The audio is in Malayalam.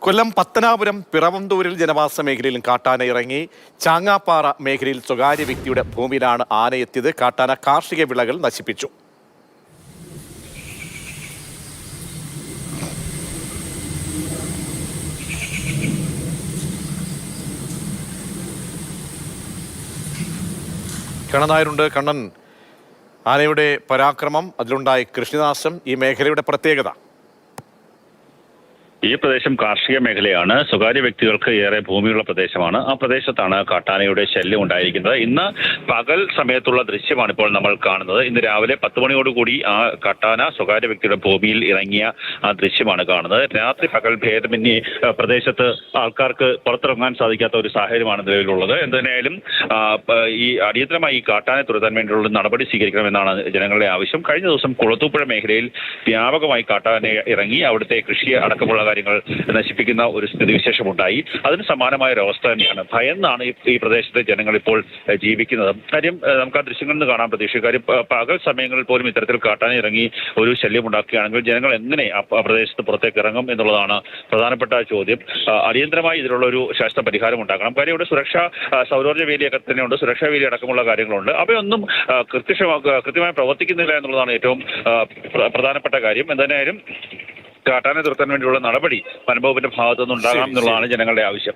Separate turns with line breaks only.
കൊല്ലം പത്തനാപുരം പിറവന്തൂരിൽ ജനവാസ മേഖലയിലും കാട്ടാന ഇറങ്ങി. ചാങ്ങാപ്പാറ മേഖലയിൽ സ്വകാര്യ വ്യക്തിയുടെ ഭൂമിയിലാണ് ആനയെത്തിയത്. കാട്ടാന കാർഷിക വിളകൾ നശിപ്പിച്ചു. കണ്ണൻ നായരുണ്ട്. കണ്ണൻ, ആനയുടെ പരാക്രമം, അതിലുണ്ടായ കൃഷിനാശം, ഈ മേഖലയുടെ പ്രത്യേകത?
ഈ പ്രദേശം കാർഷിക മേഖലയാണ്. സ്വകാര്യ വ്യക്തികൾക്ക് ഏറെ ഭൂമിയുള്ള പ്രദേശമാണ്. ആ പ്രദേശത്താണ് കാട്ടാനയുടെ ശല്യം ഉണ്ടായിരിക്കുന്നത്. ഇന്ന് പകൽ സമയത്തുള്ള ദൃശ്യമാണ് ഇപ്പോൾ നമ്മൾ കാണുന്നത്. ഇന്ന് രാവിലെ 10 മണിയോടുകൂടി ആ കാട്ടാന സ്വകാര്യ വ്യക്തിയുടെ ഭൂമിയിൽ ഇറങ്ങിയ ആ ദൃശ്യമാണ് കാണുന്നത്. രാത്രി പകൽ ഭേദമന്യേ പ്രദേശത്ത് ആൾക്കാർക്ക് പുറത്തിറങ്ങാൻ സാധിക്കാത്ത ഒരു സാഹചര്യമാണ് നിലവിലുള്ളത്. എന്തായാലും ഈ അടിയന്തരമായി ഈ കാട്ടാനെ തുരത്താൻ വേണ്ടിയുള്ള നടപടി സ്വീകരിക്കണമെന്നാണ് ജനങ്ങളുടെ ആവശ്യം. കഴിഞ്ഞ ദിവസം കുളത്തൂപ്പുഴ മേഖലയിൽ വ്യാപകമായി കാട്ടാന ഇറങ്ങി അവിടുത്തെ കൃഷി അടക്കമുള്ള കാര്യങ്ങൾ നശിപ്പിക്കുന്ന ഒരു സ്ഥിതിവിശേഷമുണ്ടായി. അതിന് സമാനമായ ഒരു അവസ്ഥ തന്നെയാണ്. ഭയന്നാണ് ഈ പ്രദേശത്തെ ജനങ്ങൾ ഇപ്പോൾ ജീവിക്കുന്നത്. കാര്യം നമുക്ക് ആ ദൃശ്യങ്ങളിൽ നിന്ന് കാണാൻ പ്രതീക്ഷിക്കും. കാര്യം പകൽ സമയങ്ങളിൽ പോലും ഇത്തരത്തിൽ കാട്ടാന ഇറങ്ങി ഒരു ശല്യം ഉണ്ടാക്കുകയാണെങ്കിൽ ജനങ്ങൾ എങ്ങനെ ആ പ്രദേശത്ത് പുറത്തേക്ക് ഇറങ്ങും എന്നുള്ളതാണ് പ്രധാനപ്പെട്ട ചോദ്യം. അടിയന്തരമായി ഇതിനുള്ള ഒരു ശാസ്ത്ര പരിഹാരം ഉണ്ടാക്കണം. കാര്യം ഇവിടെ സുരക്ഷാ സൗരോർജ്ജ വേലിയൊക്കെ തന്നെയുണ്ട്, സുരക്ഷാ വേലി അടക്കമുള്ള കാര്യങ്ങളുണ്ട്. അവയൊന്നും കൃത്യമായി പ്രവർത്തിക്കുന്നില്ല എന്നുള്ളതാണ് ഏറ്റവും പ്രധാനപ്പെട്ട കാര്യം. എന്തായാലും കാട്ടാനെ തുരത്താൻ വേണ്ടിയുള്ള നടപടി വനംവകുപ്പിന്റെ ഭാഗത്തുനിന്ന് ഉണ്ടാകണം എന്നുള്ളതാണ് ജനങ്ങളുടെ ആവശ്യം.